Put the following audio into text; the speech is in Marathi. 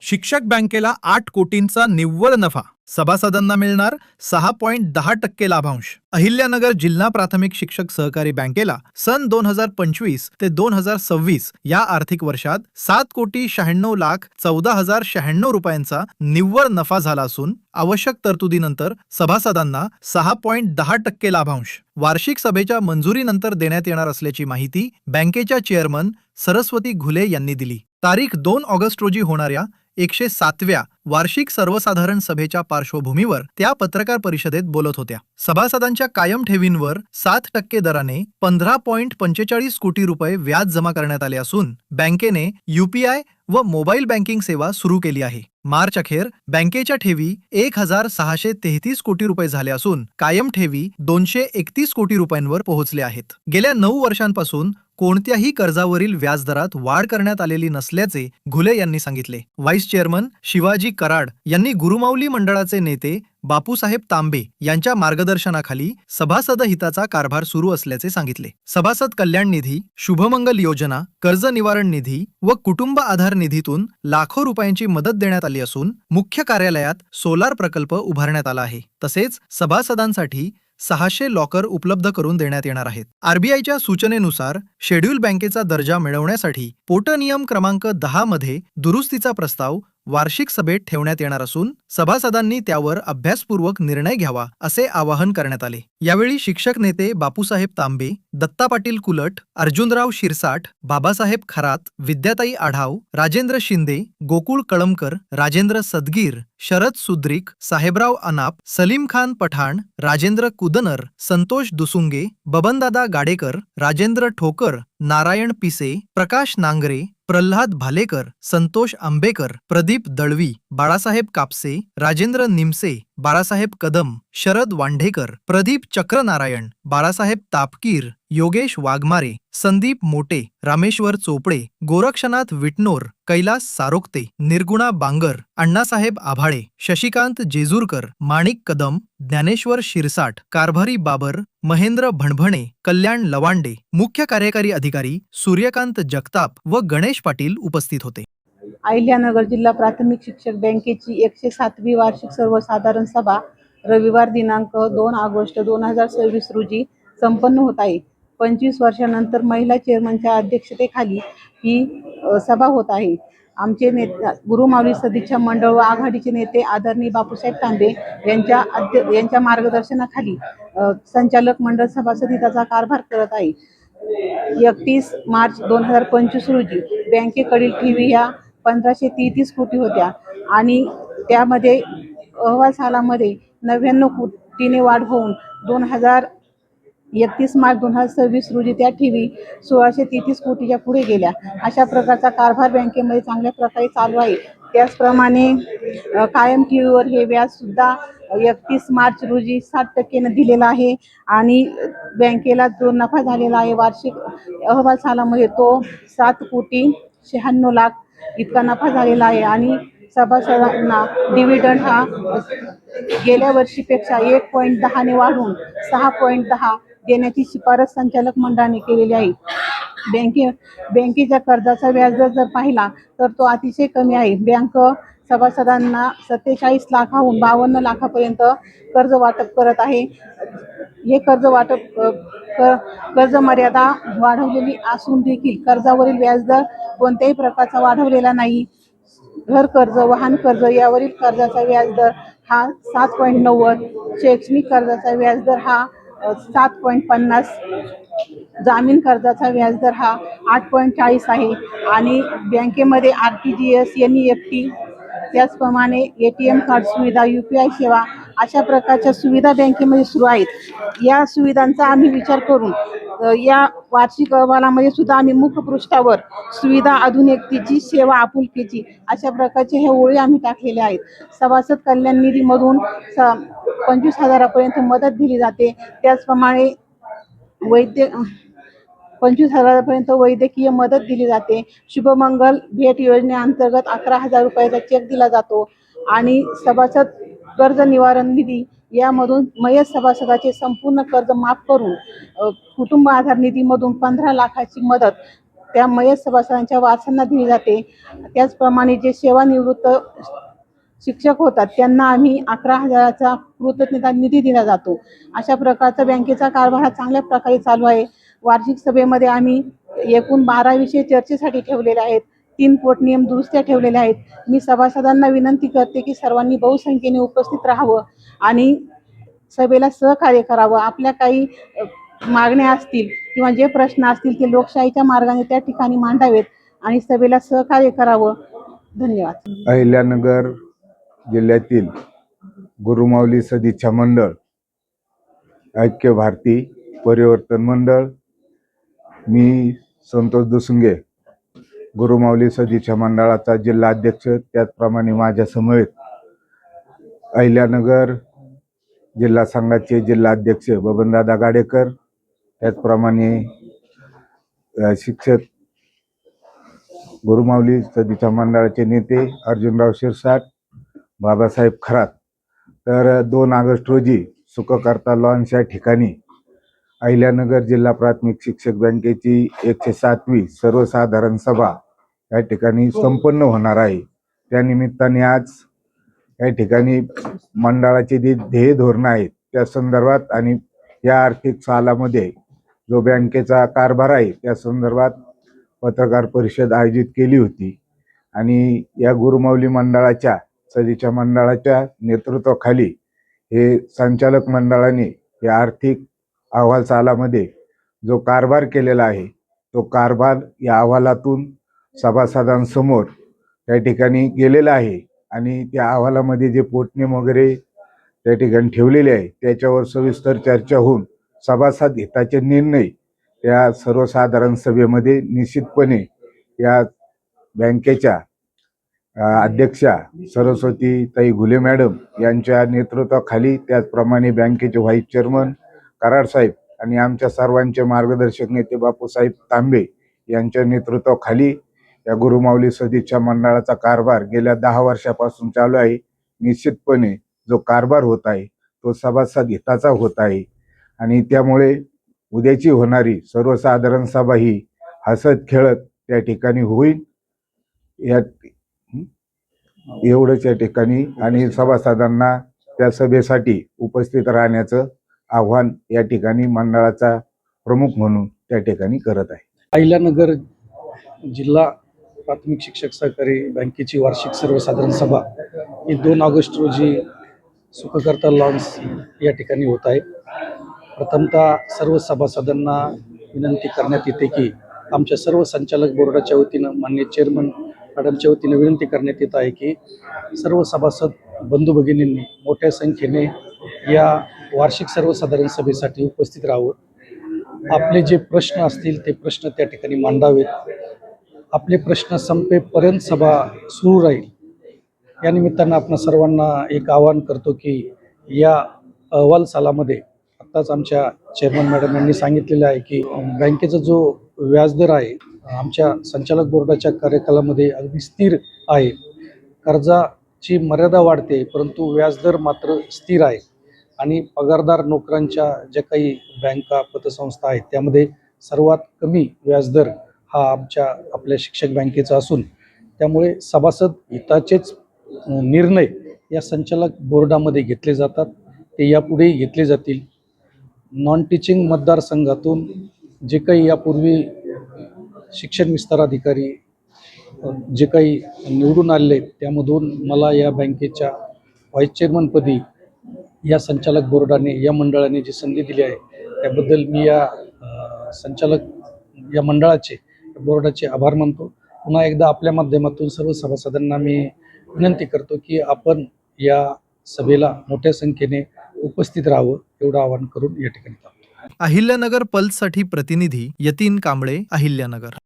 शिक्षक बँकेला 8 कोटींचा निव्वळ नफा, सभासदांना मिळणार 6.10% लाभांश. अहिल्यानगर जिल्हा प्राथमिक शिक्षक सहकारी बँकेला सन 2025 ते 2026 या आर्थिक वर्षात 7,96,14,096 रुपयांचा निव्वळ नफा झाला असून आवश्यक तरतुदीनंतर सभासदांना 6.10% लाभांश वार्षिक सभेच्या मंजुरीनंतर देण्यात येणार असल्याची माहिती बँकेच्या चेअरमन सरस्वती घुले यांनी दिली. तारीख 2 ऑगस्ट रोजी होणाऱ्या 107व्या वार्षिक सर्वसाधारण सभेच्या पार्श्वभूमीवर त्या पत्रकार परिषदेत बोलत होत्या. सभासदांच्या कायम ठेवींवर 7% दराने 15.45 कोटी रुपये व्याज जमा करण्यात आले असून बँकेने UPI व मोबाईल बँकिंग सेवा सुरू केली आहे. मार्च अखेर बँकेच्या ठेवी 1,633 कोटी रुपये झाले असून कायम ठेवी 231 कोटी रुपयांवर पोहोचले आहेत. गेल्या 9 वर्षांपासून कोणत्याही कर्जावरील व्याजदरात वाढ करण्यात आलेली नसल्याचे घुले यांनी सांगितले. व्हाईस चेअरमन शिवाजी कराड यांनी गुरुमाऊली मंडळाचे नेते बापूसाहेब तांबे यांच्या मार्गदर्शनाखाली सभासद हिताचा कारभार सुरू असल्याचे सांगितले. सभासद कल्याण निधी, शुभमंगल योजना, कर्ज निवारण निधी व कुटुंब आधार निधीतून लाखो रुपयांची मदत देण्यात आली असून मुख्य कार्यालयात सोलार प्रकल्प उभारण्यात आला आहे. तसेच सभासदांसाठी 600 लॉकर उपलब्ध करून देण्यात येणार आहेत. RBIच्या सूचनेनुसार शेड्यूल बँकेचा दर्जा मिळवण्यासाठी पोट नियम क्रमांक 10 मध्ये दुरुस्तीचा प्रस्ताव वार्षिक सभेत ठेवण्यात येणार असून सभासदांनी त्यावर अभ्यासपूर्वक निर्णय घ्यावा असे आवाहन करण्यात आले. यावेळी शिक्षक नेते बापूसाहेब तांबे, दत्ता पाटील कुलट, अर्जुनराव शिरसाट, बाबासाहेब खरात, विद्याताई आढाव, राजेंद्र शिंदे, गोकुळ कळमकर, राजेंद्र सदगीर, शरद सुद्रिक, साहेबराव अनाप, सलीम खान पठाण, राजेंद्र कुदनर, संतोष दुसुंगे, बबनदादा गाडेकर, राजेंद्र ठोकर, नारायण पिसे, प्रकाश नांगरे, प्रल्हाद भालेकर, संतोष आंबेकर, प्रदीप दळवी, बाळासाहेब कापसे, राजेंद्र निमसे, बाळासाहेब कदम, शरद वांढेकर, प्रदीप चक्रनारायण, बाळासाहेब तापकीर, योगेश वाघमारे, संदीप मोटे, रामेश्वर चोपडे, गोरक्षनाथ विटनोर, कैलास सारोक्ते, निर्गुणा बांगर, अण्णासाहेब आभाळे, शशिकांत जेजूरकर, माणिक कदम, ज्ञानेश्वर शिरसाट, कारभारी बाबर, महेंद्र भणभणे, कल्याण लवांडे, मुख्य कार्यकारी अधिकारी सूर्यकांत जगताप व गणेश पाटील उपस्थित होते. अहिल्यानगर जिल्हा प्राथमिक शिक्षक बँकेची 107वी वार्षिक सर्वसाधारण सभा रविवार दिनांक 2 ऑगस्ट 2026 रोजी संपन्न होत आहे. 25 वर्षानंतर महिला चेअरमनच्या अध्यक्षतेखाली ही सभा होत आहे. आमचे नेते गुरुमाऊली सदिच्छा मंडळ व आघाडीचे नेते आदरणीय बापूसाहेब तांबे यांच्या मार्गदर्शनाखाली संचालक मंडळ सभासद हिताचा कारभार करत आहे. 31 मार्च 2025 रोजी बँकेकडील ठेवी ह्या 1533 कोटी होत्या आणि त्यामध्ये अहवाल सालामध्ये 99 कोटीने वाढ होऊन 31 मार्च 2026 रोजी त्या ठेवी 1633 कोटीच्या पुढे गेल्या. अशा प्रकारचा कारभार बँकेमध्ये चांगल्या प्रकारे चालू आहे. त्याचप्रमाणे कायम ठेवीवर हे व्याज सुद्धा 31 मार्च रोजी 7% दिलेला आहे आणि बँकेला जो नफा झालेला आहे वार्षिक अहवाल सालामध्ये तो 7,96,00,000 इतका नफा झालेला आहे आणि सभासदांना डिव्हिडंड हा गेल्या वर्षीपेक्षा 1.10 ने वाढून 6.10 देण्याची शिफारस संचालक मंडळाने केलेली आहे. बँकेच्या कर्जाचा व्याजदर जर पाहिला तर तो अतिशय कमी आहे. बँक सभासदांना 47 लाखाहून 52 लाखापर्यंत कर्ज वाटप करत आहे. हे कर्ज मर्यादा वाढवलेली असून देखील कर्जावरील व्याजदर कोणत्याही प्रकारचा वाढवलेला नाही. घर कर्ज, वाहन कर्ज यावरील कर्जाचा व्याजदर हा 7.90, शैक्षणिक कर्जाचा व्याजदर हा 7.50, जामीन कर्जाचा व्याजदर हा 8.40 आहे आणि बँकेमध्ये RTGS, NEFT त्याचप्रमाणे ATM कार्ड सुविधा, UPI सेवा अशा प्रकारच्या सुविधा बँकेमध्ये सुरू आहेत. या सुविधांचा आम्ही विचार करून या वार्षिक अहवालामध्ये सुद्धा आम्ही मुखपृष्ठावर सुविधा, आधुनिकतेची सेवा, आपुलकीची अशा प्रकारचे हे ओळी आम्ही टाकलेले आहेत. सभासद कल्याण निधीमधून 25,000 मदत दिली जाते. त्याचप्रमाणे 25,000 वैद्यकीय मदत दिली जाते. शुभमंगल भेट योजनेअंतर्गत 11,000 रुपयाचा चेक दिला जातो आणि सभासद कर्ज निवारण निधी यामधून मयत सभासदाचे संपूर्ण कर्ज माफ करून कुटुंब आधार निधीमधून 15 लाखाची मदत त्या मयत सभासदांच्या वारसांना दिली जाते. त्याचप्रमाणे जे सेवानिवृत्त शिक्षक होतात त्यांना आम्ही 11,000चा कृतज्ञता निधी दिला जातो. अशा प्रकारचा बँकेचा कारभार हा चांगल्या प्रकारे चालू आहे. वार्षिक सभेमध्ये आम्ही एकूण 12 विषय चर्चेसाठी ठेवलेले आहेत. 3 पोटनियम दुरुस्त्या ठेवलेल्या आहेत. मी सभासदांना विनंती करते की सर्वांनी बहुसंख्येने उपस्थित राहावं आणि सभेला सहकार्य करावं. आपल्या काही मागण्या असतील किंवा जे प्रश्न असतील ते लोकशाहीच्या मार्गाने त्या ठिकाणी मांडावेत आणि सभेला सहकार्य करावं. धन्यवाद. अहिल्यानगर जिल्ह्यातील गुरुमाऊली सदिच्छा मंडळ, ऐक्य भारती परिवर्तन मंडळ, मी संतोष दुसुंगे, गुरुमाऊली सदिच्छा मंडळाचा जिल्हा अध्यक्ष, त्याचप्रमाणे माझ्या समवेत अहिल्यानगर जिल्हा संघाचे जिल्हा अध्यक्ष बबनदादा गाडेकर, त्याचप्रमाणे शिक्षक गुरुमाऊली सदिच्छा मंडळाचे नेते अर्जुनराव शिरसाट, बाबासाहेब खरात. तर 2 ऑगस्ट रोजी सुखकर्ता लॉन्स या ठिकाणी अहिल्यानगर जिल्हा प्राथमिक शिक्षक बँकेची 107वी सर्वसाधारण सभा या ठिकाणी संपन्न होणार आहे. त्यानिमित्ताने आज या ठिकाणी मंडळाचे जे ध्येय धोरण आहेत त्या संदर्भात आणि या आर्थिक सालामध्ये जो बँकेचा कारभार आहे त्या संदर्भात पत्रकार परिषद आयोजित केली होती. आणि या गुरुमाऊली मंडळाच्या सदिच्छा मंडळाच्या नेतृत्वाखाली हे संचालक मंडळाने या आर्थिक अहवाल सालामध्ये जो कारभार केलेला आहे तो कारभार या अहवालातून सभासदांसमोर त्या ठिकाणी गेलेला आहे. आणि त्या अहवालामध्ये जे पोटनियम वगैरे त्या ठिकाणी ठेवलेले आहे त्याच्यावर सविस्तर चर्चा होऊन सभासद हिताचे निर्णय या सर्वसाधारण सभेमध्ये निश्चितपणे या बँकेच्या अध्यक्षा सरस्वतीताई घुले मॅडम यांच्या नेतृत्वाखाली, त्याचप्रमाणे बँकेचे व्हाईस चेअरमन कराड साहेब आणि आमच्या सर्वांचे मार्गदर्शक नेते बापूसाहेब तांबे यांच्या नेतृत्वाखाली या गुरुमाऊली सदिच्छा मंडळाचा कारभार गेल्या 10 वर्षापासून चालू आहे. निश्चितपणे जो कारभार होत आहे तो सभासद हिताचा होत आहे आणि त्यामुळे उद्याची होणारी सर्वसाधारण सभा ही हसत खेळत त्या ठिकाणी होईल. या एवढंच या ठिकाणी आणि सभासदांना त्या सभेसाठी उपस्थित राहण्याचं आव्हान या ठिकाणी मंडळाचा प्रमुख म्हणून त्या ठिकाणी करत आहे. अहिल्यानगर जिल्हा प्राथमिक शिक्षक सहकारी बँकेची वार्षिक सर्वसाधारण सभा ही 2 ऑगस्ट रोजी सुखकर्ता लॉन्स या ठिकाणी होत आहे. प्रथमतः सर्व सभासदांना विनंती करण्यात येते की आमच्या सर्व संचालक बोर्डाच्या वतीनं माननीय चेअरमन मॅडमच्या वतीनं विनंती करण्यात येत आहे की सर्व सभासद बंधू भगिनींनी मोठ्या संख्येने या वार्षिक सर्वसाधारण सभेसाठी उपस्थित राहावं. आपले जे प्रश्न असतील ते प्रश्न त्या ठिकाणी मांडावेत. आपले प्रश्न संपेपर्यंत सभा सुरू राहील. या निमित्तानं आपण सर्वांना एक आवाहन करतो की या अहवाल सालामध्ये आत्ताच आमच्या चेअरमन मॅडम यांनी सांगितलेलं आहे की बँकेचा जो व्याजदर आहे आमच्या संचालक बोर्डाच्या कार्यकालामध्ये अगदी स्थिर आहे. कर्जाची मर्यादा वाढते परंतु व्याजदर मात्र स्थिर आहे. आणि पगारदार नोकरांच्या ज्या काही बँका पतसंस्था आहेत त्यामध्ये सर्वात कमी व्याजदर हा आपल्या शिक्षक बँकेचा असून त्यामुळे सभासद हिताचेच निर्णय या संचालक बोर्डामध्ये घेतले जातात. ते यापुढे घेतले जातील. नॉन टीचिंग मतदारसंघातून जे काही यापूर्वी शिक्षण विस्तार अधिकारी जे काही निवडून आलेले त्यामधून मला या बँकेच्या व्हाईस चेअरमनपदी या संचालक बोर्डाने या मंडळाने जी संधी दिली आहे त्याबद्दल मी या संचालक या मंडळाचे बोर्डाचे आभार मानतो. पुन्हा एकदा आपल्या माध्यमातून सर्व सभासदांना मी विनंती करतो की आपण या सभेला मोठ्या संख्येने उपस्थित राहावं एवढं आवाहन करून या ठिकाणी थांबतो. अहिल्यानगर पल्ससाठी प्रतिनिधी यतीन कांबळे, अहिल्यानगर.